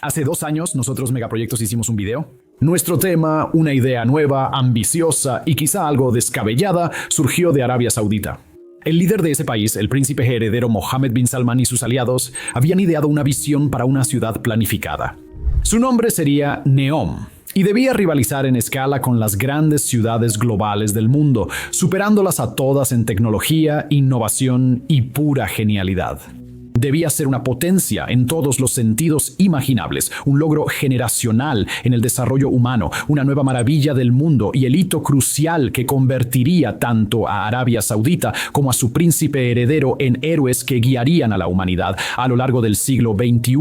Hace 2 años, nosotros Megaproyectos hicimos un video. Nuestro tema, una idea nueva, ambiciosa y quizá algo descabellada, surgió de Arabia Saudita. El líder de ese país, el príncipe heredero Mohammed bin Salman y sus aliados, habían ideado una visión para una ciudad planificada. Su nombre sería Neom, y debía rivalizar en escala con las grandes ciudades globales del mundo, superándolas a todas en tecnología, innovación y pura genialidad. Debía ser una potencia en todos los sentidos imaginables, un logro generacional en el desarrollo humano, una nueva maravilla del mundo y el hito crucial que convertiría tanto a Arabia Saudita como a su príncipe heredero en héroes que guiarían a la humanidad a lo largo del siglo XXI.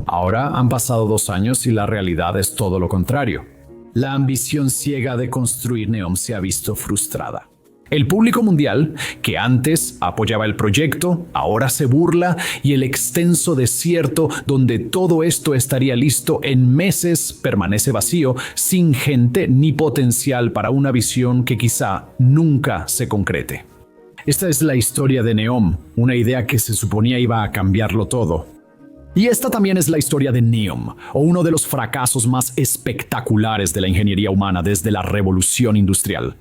Ahora han pasado 2 años y la realidad es todo lo contrario. La ambición ciega de construir Neom se ha visto frustrada. El público mundial, que antes apoyaba el proyecto, ahora se burla y el extenso desierto donde todo esto estaría listo en meses permanece vacío, sin gente ni potencial para una visión que quizá nunca se concrete. Esta es la historia de Neom, una idea que se suponía iba a cambiarlo todo. Y esta también es la historia de Neom, o uno de los fracasos más espectaculares de la ingeniería humana desde la revolución industrial.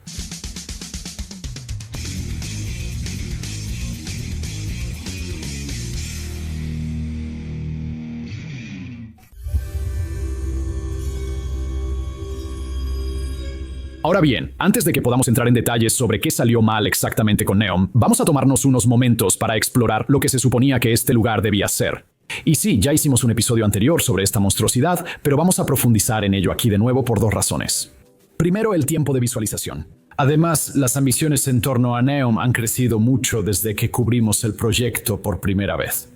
Ahora bien, antes de que podamos entrar en detalles sobre qué salió mal exactamente con Neom, vamos a tomarnos unos momentos para explorar lo que se suponía que este lugar debía ser. Y sí, ya hicimos un episodio anterior sobre esta monstruosidad, pero vamos a profundizar en ello aquí de nuevo por 2 razones. Primero, el tiempo de visualización. Además, las ambiciones en torno a Neom han crecido mucho desde que cubrimos el proyecto por primera vez.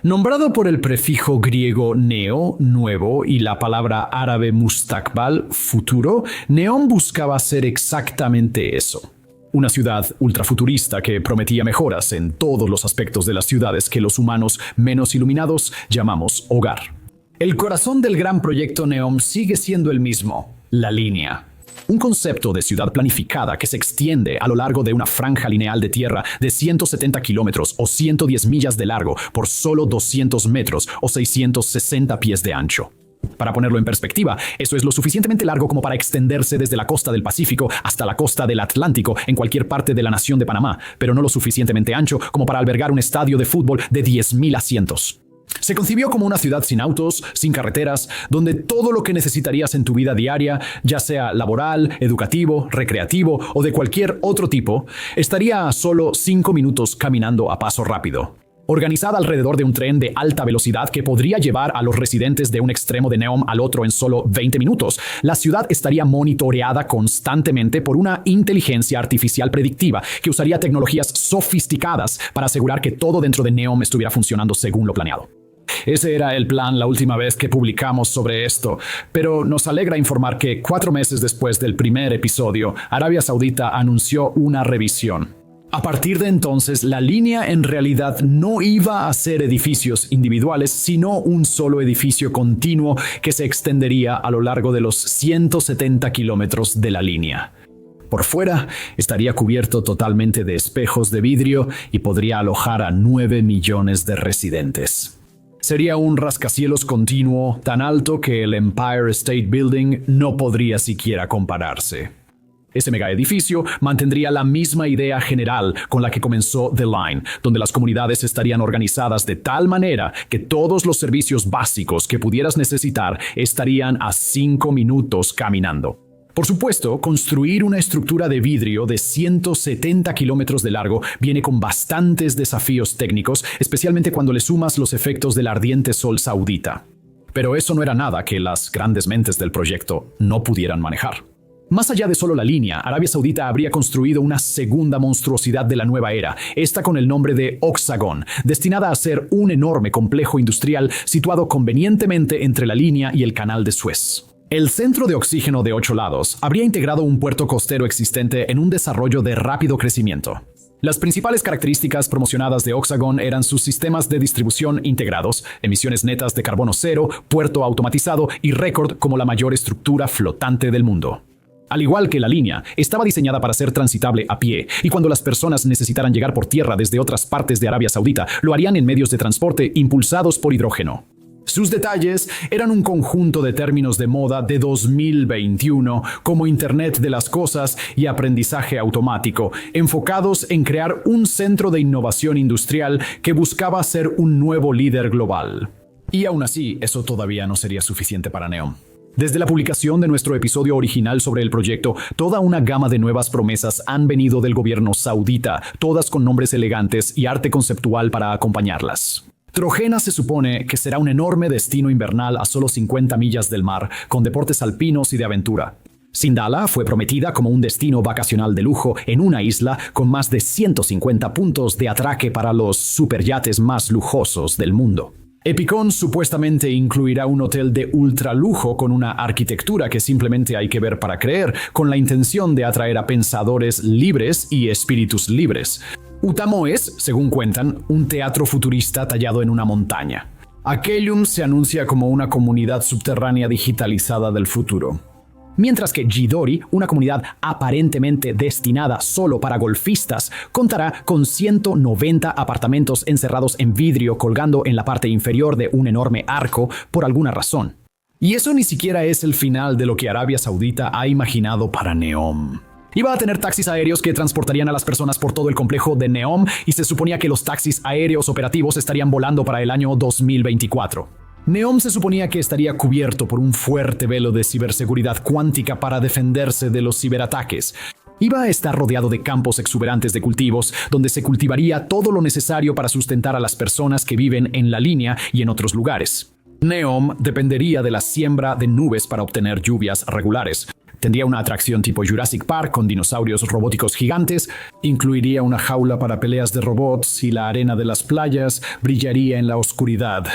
Nombrado por el prefijo griego neo, nuevo, y la palabra árabe mustakbal, futuro, Neom buscaba hacer exactamente eso. Una ciudad ultrafuturista que prometía mejoras en todos los aspectos de las ciudades que los humanos menos iluminados llamamos hogar. El corazón del gran proyecto Neom sigue siendo el mismo, la línea. Un concepto de ciudad planificada que se extiende a lo largo de una franja lineal de tierra de 170 kilómetros o 110 millas de largo por solo 200 metros o 660 pies de ancho. Para ponerlo en perspectiva, eso es lo suficientemente largo como para extenderse desde la costa del Pacífico hasta la costa del Atlántico en cualquier parte de la nación de Panamá, pero no lo suficientemente ancho como para albergar un estadio de fútbol de 10.000 asientos. Se concibió como una ciudad sin autos, sin carreteras, donde todo lo que necesitarías en tu vida diaria, ya sea laboral, educativo, recreativo o de cualquier otro tipo, estaría a solo 5 minutos caminando a paso rápido. Organizada alrededor de un tren de alta velocidad que podría llevar a los residentes de un extremo de Neom al otro en solo 20 minutos, la ciudad estaría monitoreada constantemente por una inteligencia artificial predictiva que usaría tecnologías sofisticadas para asegurar que todo dentro de Neom estuviera funcionando según lo planeado. Ese era el plan la última vez que publicamos sobre esto, pero nos alegra informar que 4 meses después del primer episodio, Arabia Saudita anunció una revisión. A partir de entonces, la línea en realidad no iba a ser edificios individuales, sino un solo edificio continuo que se extendería a lo largo de los 170 kilómetros de la línea. Por fuera, estaría cubierto totalmente de espejos de vidrio y podría alojar a 9 millones de residentes. Sería un rascacielos continuo tan alto que el Empire State Building no podría siquiera compararse. Ese megaedificio mantendría la misma idea general con la que comenzó The Line, donde las comunidades estarían organizadas de tal manera que todos los servicios básicos que pudieras necesitar estarían a 5 minutos caminando. Por supuesto, construir una estructura de vidrio de 170 kilómetros de largo viene con bastantes desafíos técnicos, especialmente cuando le sumas los efectos del ardiente sol saudita. Pero eso no era nada que las grandes mentes del proyecto no pudieran manejar. Más allá de solo la línea, Arabia Saudita habría construido una segunda monstruosidad de la nueva era, esta con el nombre de Oxagon, destinada a ser un enorme complejo industrial situado convenientemente entre la línea y el canal de Suez. El centro de oxígeno de 8 lados habría integrado un puerto costero existente en un desarrollo de rápido crecimiento. Las principales características promocionadas de Oxagon eran sus sistemas de distribución integrados, emisiones netas de carbono cero, puerto automatizado y récord como la mayor estructura flotante del mundo. Al igual que la línea, estaba diseñada para ser transitable a pie, y cuando las personas necesitaran llegar por tierra desde otras partes de Arabia Saudita, lo harían en medios de transporte impulsados por hidrógeno. Sus detalles eran un conjunto de términos de moda de 2021, como Internet de las Cosas y aprendizaje automático, enfocados en crear un centro de innovación industrial que buscaba ser un nuevo líder global. Y aún así, eso todavía no sería suficiente para Neom. Desde la publicación de nuestro episodio original sobre el proyecto, toda una gama de nuevas promesas han venido del gobierno saudita, todas con nombres elegantes y arte conceptual para acompañarlas. Trojena se supone que será un enorme destino invernal a solo 50 millas del mar, con deportes alpinos y de aventura. Sindala fue prometida como un destino vacacional de lujo en una isla con más de 150 puntos de atraque para los superyates más lujosos del mundo. Epicón supuestamente incluirá un hotel de ultralujo con una arquitectura que simplemente hay que ver para creer, con la intención de atraer a pensadores libres y espíritus libres. Utamo es, según cuentan, un teatro futurista tallado en una montaña. Aquelum se anuncia como una comunidad subterránea digitalizada del futuro. Mientras que Jidori, una comunidad aparentemente destinada solo para golfistas, contará con 190 apartamentos encerrados en vidrio colgando en la parte inferior de un enorme arco por alguna razón. Y eso ni siquiera es el final de lo que Arabia Saudita ha imaginado para Neom. Iba a tener taxis aéreos que transportarían a las personas por todo el complejo de Neom y se suponía que los taxis aéreos operativos estarían volando para el año 2024. Neom se suponía que estaría cubierto por un fuerte velo de ciberseguridad cuántica para defenderse de los ciberataques. Iba a estar rodeado de campos exuberantes de cultivos, donde se cultivaría todo lo necesario para sustentar a las personas que viven en la línea y en otros lugares. Neom dependería de la siembra de nubes para obtener lluvias regulares. Tendría una atracción tipo Jurassic Park con dinosaurios robóticos gigantes, incluiría una jaula para peleas de robots y la arena de las playas brillaría en la oscuridad.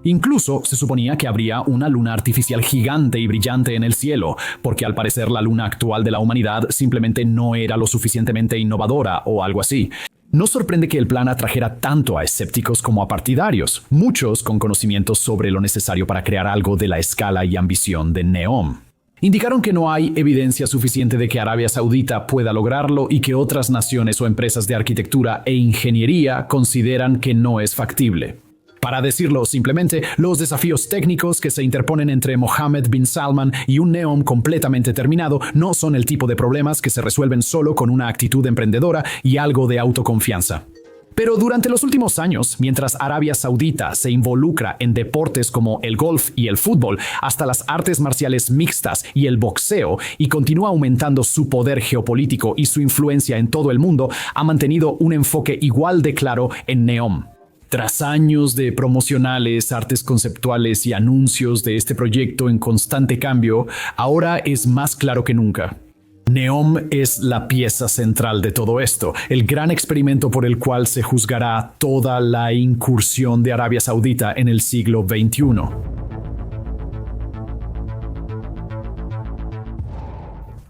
Incluso se suponía que habría una luna artificial gigante y brillante en el cielo, porque al parecer la luna actual de la humanidad simplemente no era lo suficientemente innovadora o algo así. No sorprende que el plan atrajera tanto a escépticos como a partidarios, muchos con conocimientos sobre lo necesario para crear algo de la escala y ambición de Neom. Indicaron que no hay evidencia suficiente de que Arabia Saudita pueda lograrlo y que otras naciones o empresas de arquitectura e ingeniería consideran que no es factible. Para decirlo simplemente, los desafíos técnicos que se interponen entre Mohammed bin Salman y un Neom completamente terminado no son el tipo de problemas que se resuelven solo con una actitud emprendedora y algo de autoconfianza. Pero durante los últimos años, mientras Arabia Saudita se involucra en deportes como el golf y el fútbol, hasta las artes marciales mixtas y el boxeo, y continúa aumentando su poder geopolítico y su influencia en todo el mundo, ha mantenido un enfoque igual de claro en Neom. Tras años de promocionales, artes conceptuales y anuncios de este proyecto en constante cambio, ahora es más claro que nunca. Neom es la pieza central de todo esto, el gran experimento por el cual se juzgará toda la incursión de Arabia Saudita en el siglo XXI.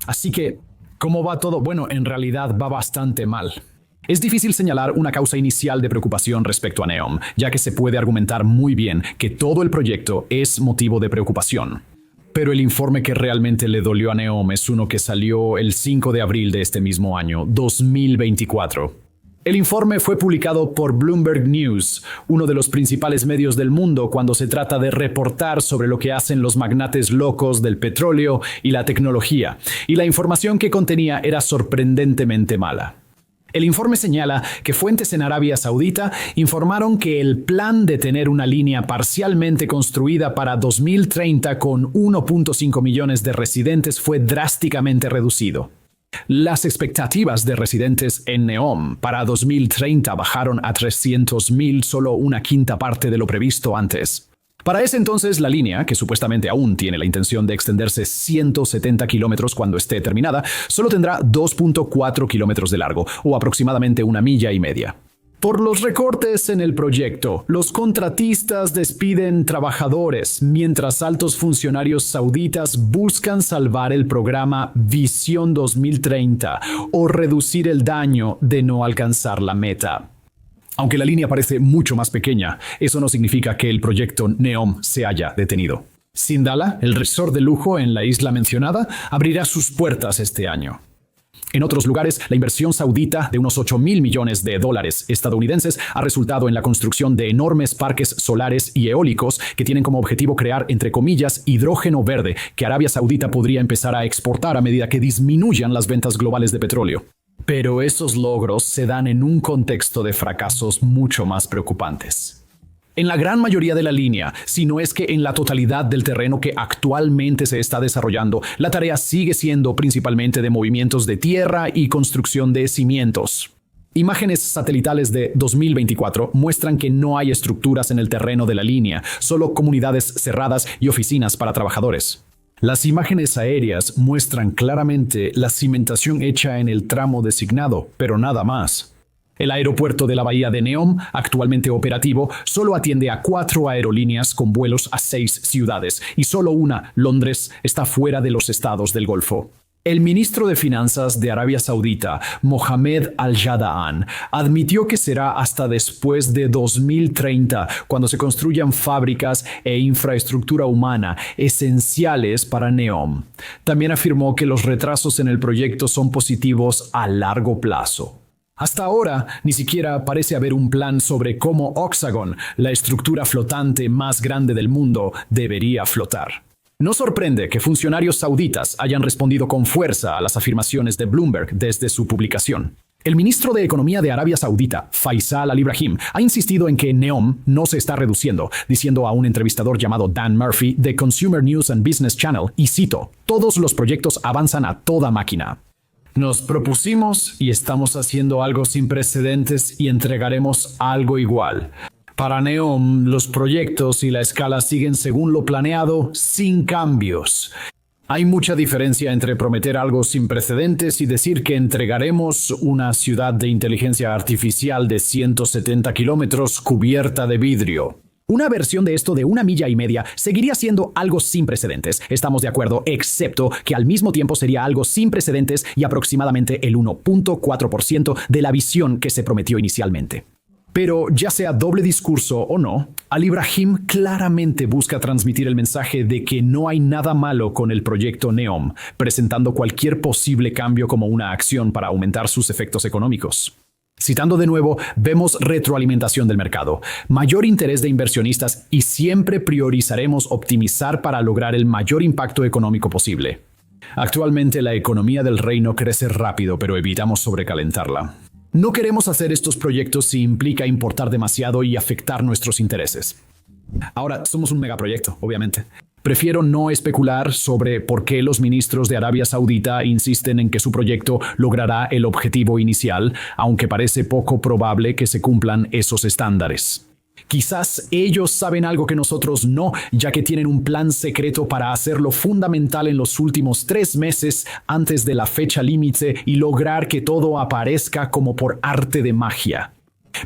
Así que, ¿cómo va todo? Bueno, en realidad va bastante mal. Es difícil señalar una causa inicial de preocupación respecto a Neom, ya que se puede argumentar muy bien que todo el proyecto es motivo de preocupación. Pero el informe que realmente le dolió a Neom es uno que salió el 5 de abril de este mismo año, 2024. El informe fue publicado por Bloomberg News, uno de los principales medios del mundo cuando se trata de reportar sobre lo que hacen los magnates locos del petróleo y la tecnología, y la información que contenía era sorprendentemente mala. El informe señala que fuentes en Arabia Saudita informaron que el plan de tener una línea parcialmente construida para 2030 con 1.5 millones de residentes fue drásticamente reducido. Las expectativas de residentes en Neom para 2030 bajaron a 300.000, solo una quinta parte de lo previsto antes. Para ese entonces, la línea, que supuestamente aún tiene la intención de extenderse 170 kilómetros cuando esté terminada, solo tendrá 2.4 kilómetros de largo, o aproximadamente 1,5 millas. Por los recortes en el proyecto, los contratistas despiden trabajadores, mientras altos funcionarios sauditas buscan salvar el programa Visión 2030 o reducir el daño de no alcanzar la meta. Aunque la línea parece mucho más pequeña, eso no significa que el proyecto Neom se haya detenido. Sindala, el resort de lujo en la isla mencionada, abrirá sus puertas este año. En otros lugares, la inversión saudita de unos 8.000 millones de dólares estadounidenses ha resultado en la construcción de enormes parques solares y eólicos que tienen como objetivo crear, entre comillas, hidrógeno verde, que Arabia Saudita podría empezar a exportar a medida que disminuyan las ventas globales de petróleo. Pero estos logros se dan en un contexto de fracasos mucho más preocupantes. En la gran mayoría de la línea, si no es que en la totalidad del terreno que actualmente se está desarrollando, la tarea sigue siendo principalmente de movimientos de tierra y construcción de cimientos. Imágenes satelitales de 2024 muestran que no hay estructuras en el terreno de la línea, solo comunidades cerradas y oficinas para trabajadores. Las imágenes aéreas muestran claramente la cimentación hecha en el tramo designado, pero nada más. El aeropuerto de la bahía de Neom, actualmente operativo, solo atiende a 4 aerolíneas con vuelos a 6 ciudades, y solo una, Londres, está fuera de los estados del Golfo. El ministro de Finanzas de Arabia Saudita, Mohammed Al-Jadaan, admitió que será hasta después de 2030 cuando se construyan fábricas e infraestructura humana esenciales para Neom. También afirmó que los retrasos en el proyecto son positivos a largo plazo. Hasta ahora, ni siquiera parece haber un plan sobre cómo Oxagon, la estructura flotante más grande del mundo, debería flotar. No sorprende que funcionarios sauditas hayan respondido con fuerza a las afirmaciones de Bloomberg desde su publicación. El ministro de Economía de Arabia Saudita, Faisal Al-Ibrahim, ha insistido en que Neom no se está reduciendo, diciendo a un entrevistador llamado Dan Murphy de Consumer News and Business Channel, y cito, «Todos los proyectos avanzan a toda máquina. Nos propusimos y estamos haciendo algo sin precedentes y entregaremos algo igual. Para Neom, los proyectos y la escala siguen según lo planeado, sin cambios. Hay mucha diferencia entre prometer algo sin precedentes y decir que entregaremos una ciudad de inteligencia artificial de 170 kilómetros cubierta de vidrio. Una versión de esto de 1,5 millas seguiría siendo algo sin precedentes. Estamos de acuerdo, excepto que al mismo tiempo sería algo sin precedentes y aproximadamente el 1.4% de la visión que se prometió inicialmente. Pero ya sea doble discurso o no, Al-Ibrahim claramente busca transmitir el mensaje de que no hay nada malo con el proyecto Neom, presentando cualquier posible cambio como una acción para aumentar sus efectos económicos. Citando de nuevo, vemos retroalimentación del mercado, mayor interés de inversionistas y siempre priorizaremos optimizar para lograr el mayor impacto económico posible. Actualmente la economía del reino crece rápido, pero evitamos sobrecalentarla. No queremos hacer estos proyectos si implica importar demasiado y afectar nuestros intereses. Ahora, somos un megaproyecto, obviamente. Prefiero no especular sobre por qué los ministros de Arabia Saudita insisten en que su proyecto logrará el objetivo inicial, aunque parece poco probable que se cumplan esos estándares. Quizás ellos saben algo que nosotros no, ya que tienen un plan secreto para hacerlo fundamental en los últimos 3 meses antes de la fecha límite y lograr que todo aparezca como por arte de magia.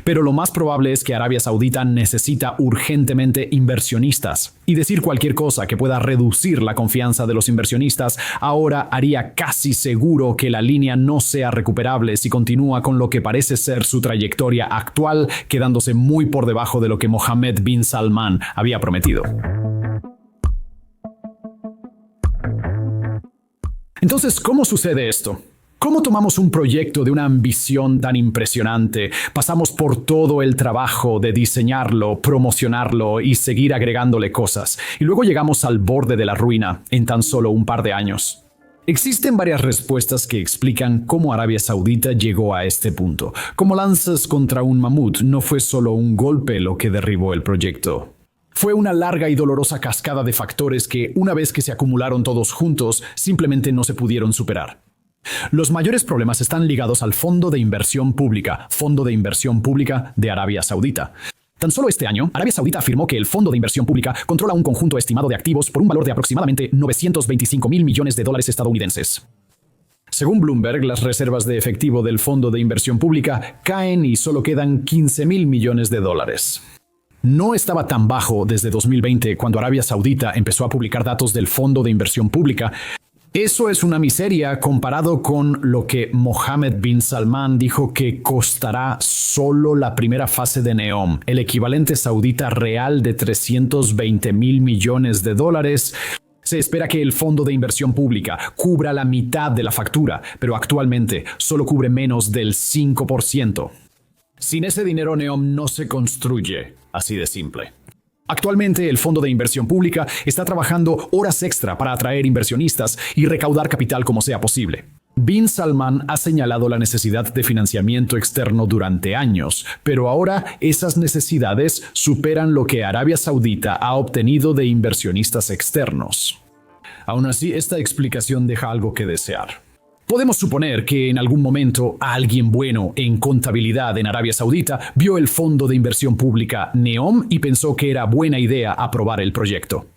Pero lo más probable es que Arabia Saudita necesita urgentemente inversionistas, y decir cualquier cosa que pueda reducir la confianza de los inversionistas ahora haría casi seguro que la línea no sea recuperable si continúa con lo que parece ser su trayectoria actual, quedándose muy por debajo de lo que Mohammed bin Salman había prometido. Entonces, ¿cómo sucede esto? ¿Cómo tomamos un proyecto de una ambición tan impresionante, pasamos por todo el trabajo de diseñarlo, promocionarlo y seguir agregándole cosas, y luego llegamos al borde de la ruina en tan solo un par de años? Existen varias respuestas que explican cómo Arabia Saudita llegó a este punto. Como lanzas contra un mamut, no fue solo un golpe lo que derribó el proyecto. Fue una larga y dolorosa cascada de factores que, una vez que se acumularon todos juntos, simplemente no se pudieron superar. Los mayores problemas están ligados al Fondo de Inversión Pública de Arabia Saudita. Tan solo este año, Arabia Saudita afirmó que el Fondo de Inversión Pública controla un conjunto estimado de activos por un valor de aproximadamente $925.000 millones estadounidenses. Según Bloomberg, las reservas de efectivo del Fondo de Inversión Pública caen y solo quedan $15.000 millones. No estaba tan bajo desde 2020, cuando Arabia Saudita empezó a publicar datos del Fondo de Inversión Pública. Eso es una miseria comparado con lo que Mohammed bin Salman dijo que costará solo la primera fase de Neom, el equivalente saudita real de $320.000 millones. Se espera que el fondo de inversión pública cubra la mitad de la factura, pero actualmente solo cubre menos del 5%. Sin ese dinero, NEOM no se construye, así de simple. Actualmente, el Fondo de Inversión Pública está trabajando horas extra para atraer inversionistas y recaudar capital como sea posible. Bin Salman ha señalado la necesidad de financiamiento externo durante años, pero ahora esas necesidades superan lo que Arabia Saudita ha obtenido de inversionistas externos. Aún así, esta explicación deja algo que desear. Podemos suponer que en algún momento alguien bueno en contabilidad en Arabia Saudita vio el fondo de inversión pública NEOM y pensó que era buena idea aprobar el proyecto.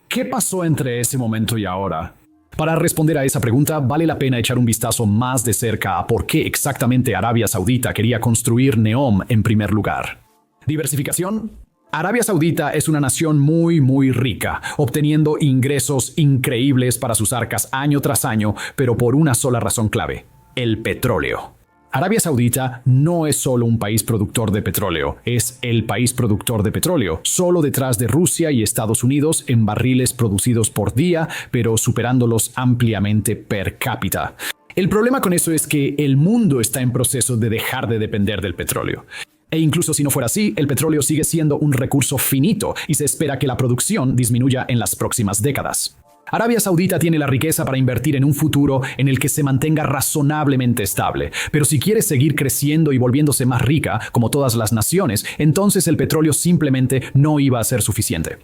¿Qué pasó entre ese momento y ahora? Para responder a esa pregunta, vale la pena echar un vistazo más de cerca a por qué exactamente Arabia Saudita quería construir NEOM en primer lugar. ¿Diversificación? Arabia Saudita es una nación muy rica, obteniendo ingresos increíbles para sus arcas año tras año, pero por una sola razón clave: el petróleo. Arabia Saudita no es solo un país productor de petróleo, es el país productor de petróleo, solo detrás de Rusia y Estados Unidos en barriles producidos por día, pero superándolos ampliamente per cápita. El problema con eso es que el mundo está en proceso de dejar de depender del petróleo. E incluso si no fuera así, el petróleo sigue siendo un recurso finito y se espera que la producción disminuya en las próximas décadas. Arabia Saudita tiene la riqueza para invertir en un futuro en el que se mantenga razonablemente estable, pero si quiere seguir creciendo y volviéndose más rica, como todas las naciones, entonces el petróleo simplemente no iba a ser suficiente.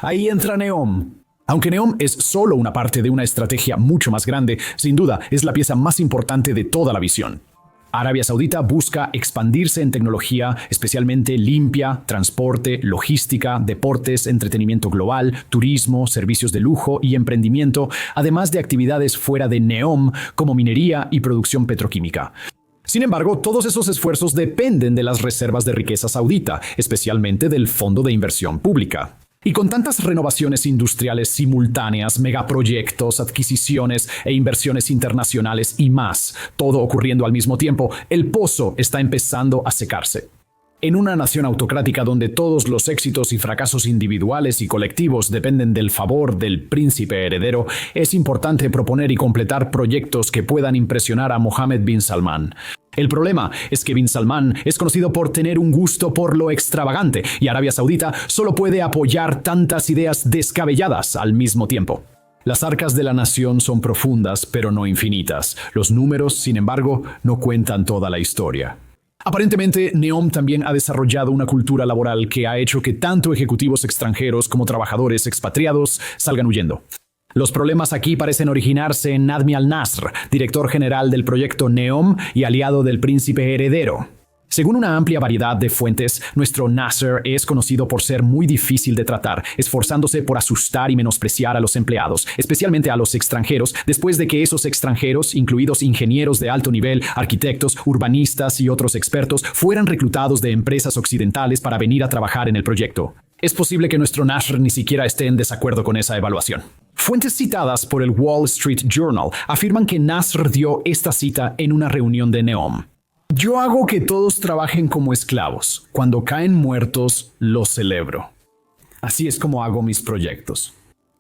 Ahí entra NEOM. Aunque NEOM es solo una parte de una estrategia mucho más grande, sin duda es la pieza más importante de toda la visión. Arabia Saudita busca expandirse en tecnología, especialmente limpia, transporte, logística, deportes, entretenimiento global, turismo, servicios de lujo y emprendimiento, además de actividades fuera de NEOM como minería y producción petroquímica. Sin embargo, todos esos esfuerzos dependen de las reservas de riqueza saudita, especialmente del Fondo de Inversión Pública. Y con tantas renovaciones industriales simultáneas, megaproyectos, adquisiciones e inversiones internacionales y más, todo ocurriendo al mismo tiempo, el pozo está empezando a secarse. En una nación autocrática donde todos los éxitos y fracasos individuales y colectivos dependen del favor del príncipe heredero, es importante proponer y completar proyectos que puedan impresionar a Mohammed bin Salman. El problema es que bin Salman es conocido por tener un gusto por lo extravagante y Arabia Saudita solo puede apoyar tantas ideas descabelladas al mismo tiempo. Las arcas de la nación son profundas, pero no infinitas. Los números, sin embargo, no cuentan toda la historia. Aparentemente, NEOM también ha desarrollado una cultura laboral que ha hecho que tanto ejecutivos extranjeros como trabajadores expatriados salgan huyendo. Los problemas aquí parecen originarse en Nadmi al-Nasr, director general del proyecto NEOM y aliado del príncipe heredero. Según una amplia variedad de fuentes, nuestro Nasser es conocido por ser muy difícil de tratar, esforzándose por asustar y menospreciar a los empleados, especialmente a los extranjeros, después de que esos extranjeros, incluidos ingenieros de alto nivel, arquitectos, urbanistas y otros expertos, fueran reclutados de empresas occidentales para venir a trabajar en el proyecto. Es posible que nuestro Nasser ni siquiera esté en desacuerdo con esa evaluación. Fuentes citadas por el Wall Street Journal afirman que Nasser dio esta cita en una reunión de NEOM. Yo hago que todos trabajen como esclavos. Cuando caen muertos, los celebro. Así es como hago mis proyectos.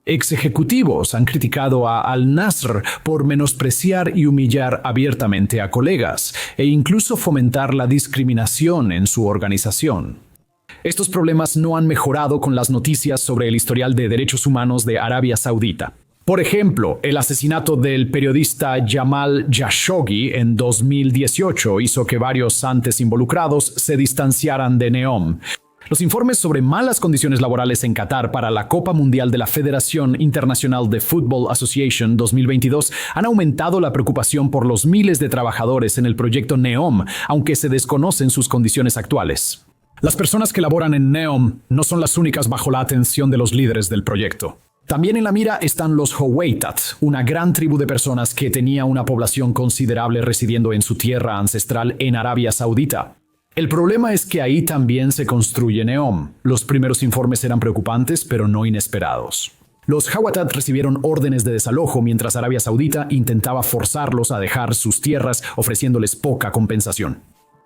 Ex ejecutivos han criticado a al-Nasr por menospreciar y humillar abiertamente a colegas e incluso fomentar la discriminación en su organización. Estos problemas no han mejorado con las noticias sobre el historial de derechos humanos de Arabia Saudita. Por ejemplo, el asesinato del periodista Jamal Khashoggi en 2018 hizo que varios antes involucrados se distanciaran de NEOM. Los informes sobre malas condiciones laborales en Qatar para la Copa Mundial de la Federación Internacional de Football Association 2022 han aumentado la preocupación por los miles de trabajadores en el proyecto NEOM, aunque se desconocen sus condiciones actuales. Las personas que laboran en NEOM no son las únicas bajo la atención de los líderes del proyecto. También en la mira están los Howeitat, una gran tribu de personas que tenía una población considerable residiendo en su tierra ancestral en Arabia Saudita. El problema es que ahí también se construye NEOM. Los primeros informes eran preocupantes, pero no inesperados. Los Howeitat recibieron órdenes de desalojo mientras Arabia Saudita intentaba forzarlos a dejar sus tierras ofreciéndoles poca compensación.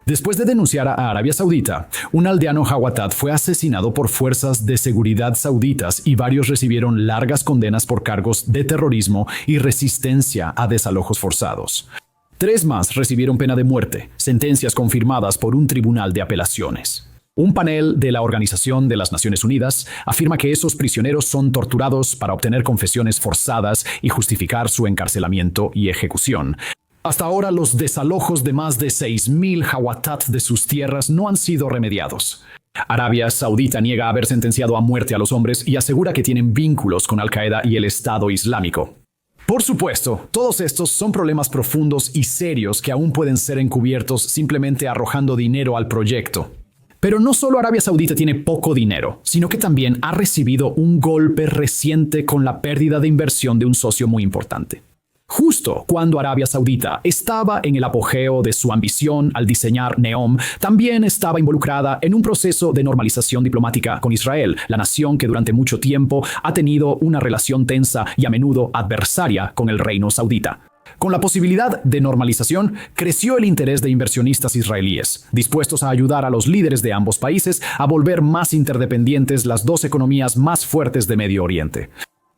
Después de denunciar a Arabia Saudita, un aldeano Hawatad fue asesinado por fuerzas de seguridad sauditas y varios recibieron largas condenas por cargos de terrorismo y resistencia a desalojos forzados. 3 más recibieron pena de muerte, sentencias confirmadas por un tribunal de apelaciones. Un panel de la Organización de las Naciones Unidas afirma que esos prisioneros son torturados para obtener confesiones forzadas y justificar su encarcelamiento y ejecución. Hasta ahora, los desalojos de más de 6.000 Hawatad de sus tierras no han sido remediados. Arabia Saudita niega haber sentenciado a muerte a los hombres y asegura que tienen vínculos con Al-Qaeda y el Estado Islámico. Por supuesto, todos estos son problemas profundos y serios que aún pueden ser encubiertos simplemente arrojando dinero al proyecto. Pero no solo Arabia Saudita tiene poco dinero, sino que también ha recibido un golpe reciente con la pérdida de inversión de un socio muy importante. Justo cuando Arabia Saudita estaba en el apogeo de su ambición al diseñar NEOM, también estaba involucrada en un proceso de normalización diplomática con Israel, la nación que durante mucho tiempo ha tenido una relación tensa y a menudo adversaria con el reino saudita. Con la posibilidad de normalización, creció el interés de inversionistas israelíes, dispuestos a ayudar a los líderes de ambos países a volver más interdependientes las dos economías más fuertes de Medio Oriente.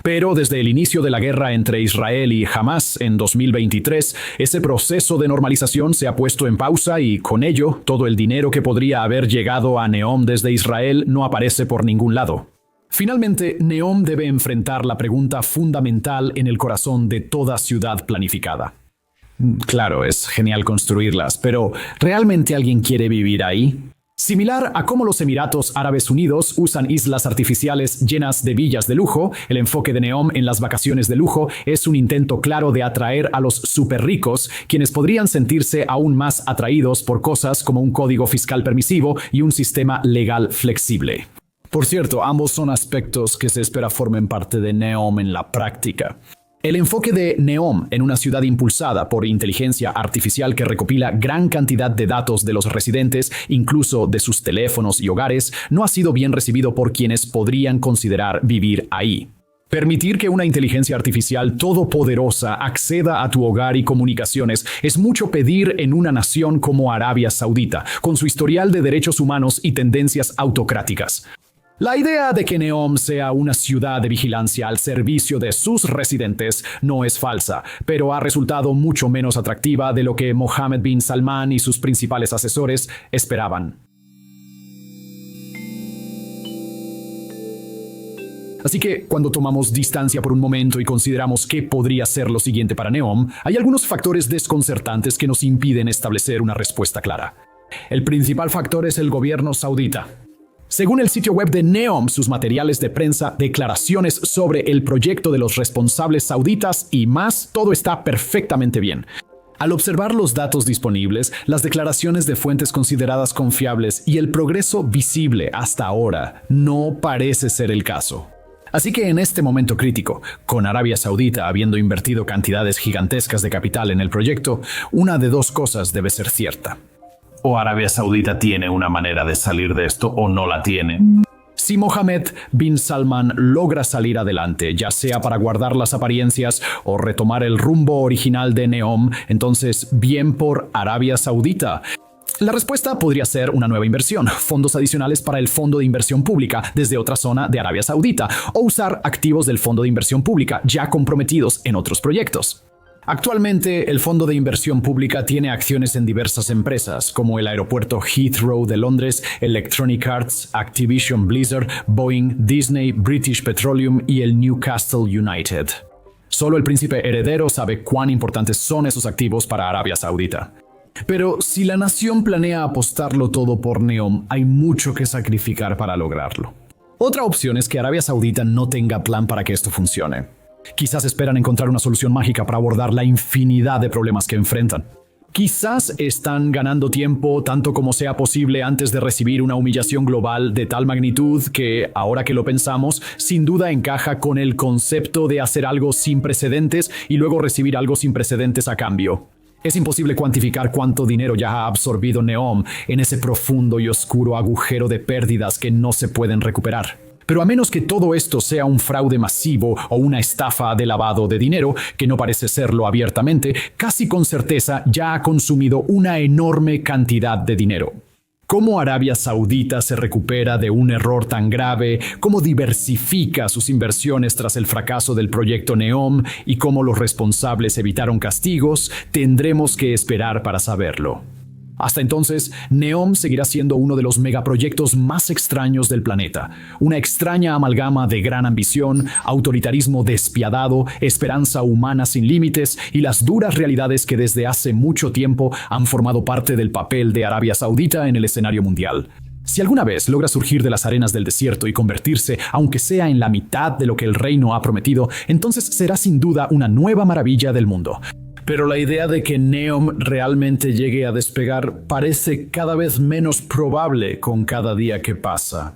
Pero desde el inicio de la guerra entre Israel y Hamás en 2023, ese proceso de normalización se ha puesto en pausa y, con ello, todo el dinero que podría haber llegado a NEOM desde Israel no aparece por ningún lado. Finalmente, NEOM debe enfrentar la pregunta fundamental en el corazón de toda ciudad planificada. Claro, es genial construirlas, pero ¿realmente alguien quiere vivir ahí? Similar a cómo los Emiratos Árabes Unidos usan islas artificiales llenas de villas de lujo, el enfoque de NEOM en las vacaciones de lujo es un intento claro de atraer a los superricos, quienes podrían sentirse aún más atraídos por cosas como un código fiscal permisivo y un sistema legal flexible. Por cierto, ambos son aspectos que se espera formen parte de NEOM en la práctica. El enfoque de NEOM en una ciudad impulsada por inteligencia artificial que recopila gran cantidad de datos de los residentes, incluso de sus teléfonos y hogares, no ha sido bien recibido por quienes podrían considerar vivir ahí. Permitir que una inteligencia artificial todopoderosa acceda a tu hogar y comunicaciones es mucho pedir en una nación como Arabia Saudita, con su historial de derechos humanos y tendencias autocráticas. La idea de que NEOM sea una ciudad de vigilancia al servicio de sus residentes no es falsa, pero ha resultado mucho menos atractiva de lo que Mohammed bin Salman y sus principales asesores esperaban. Así que, cuando tomamos distancia por un momento y consideramos qué podría ser lo siguiente para NEOM, hay algunos factores desconcertantes que nos impiden establecer una respuesta clara. El principal factor es el gobierno saudita. Según el sitio web de NEOM, sus materiales de prensa, declaraciones sobre el proyecto de los responsables sauditas y más, todo está perfectamente bien. Al observar los datos disponibles, las declaraciones de fuentes consideradas confiables y el progreso visible hasta ahora, no parece ser el caso. Así que en este momento crítico, con Arabia Saudita habiendo invertido cantidades gigantescas de capital en el proyecto, una de dos cosas debe ser cierta. O Arabia Saudita tiene una manera de salir de esto o no la tiene. Si Mohammed bin Salman logra salir adelante, ya sea para guardar las apariencias o retomar el rumbo original de NEOM, entonces bien por Arabia Saudita. La respuesta podría ser una nueva inversión, fondos adicionales para el Fondo de Inversión Pública desde otra zona de Arabia Saudita, o usar activos del Fondo de Inversión Pública ya comprometidos en otros proyectos. Actualmente, el Fondo de Inversión Pública tiene acciones en diversas empresas, como el aeropuerto Heathrow de Londres, Electronic Arts, Activision Blizzard, Boeing, Disney, British Petroleum y el Newcastle United. Solo el príncipe heredero sabe cuán importantes son esos activos para Arabia Saudita. Pero si la nación planea apostarlo todo por NEOM, hay mucho que sacrificar para lograrlo. Otra opción es que Arabia Saudita no tenga plan para que esto funcione. Quizás esperan encontrar una solución mágica para abordar la infinidad de problemas que enfrentan. Quizás están ganando tiempo tanto como sea posible antes de recibir una humillación global de tal magnitud que, ahora que lo pensamos, sin duda encaja con el concepto de hacer algo sin precedentes y luego recibir algo sin precedentes a cambio. Es imposible cuantificar cuánto dinero ya ha absorbido NEOM en ese profundo y oscuro agujero de pérdidas que no se pueden recuperar. Pero a menos que todo esto sea un fraude masivo o una estafa de lavado de dinero, que no parece serlo abiertamente, casi con certeza ya ha consumido una enorme cantidad de dinero. ¿Cómo Arabia Saudita se recupera de un error tan grave? ¿Cómo diversifica sus inversiones tras el fracaso del proyecto NEOM? ¿Y cómo los responsables evitaron castigos? Tendremos que esperar para saberlo. Hasta entonces, NEOM seguirá siendo uno de los megaproyectos más extraños del planeta. Una extraña amalgama de gran ambición, autoritarismo despiadado, esperanza humana sin límites y las duras realidades que desde hace mucho tiempo han formado parte del papel de Arabia Saudita en el escenario mundial. Si alguna vez logra surgir de las arenas del desierto y convertirse, aunque sea en la mitad de lo que el reino ha prometido, entonces será sin duda una nueva maravilla del mundo. Pero la idea de que NEOM realmente llegue a despegar parece cada vez menos probable con cada día que pasa.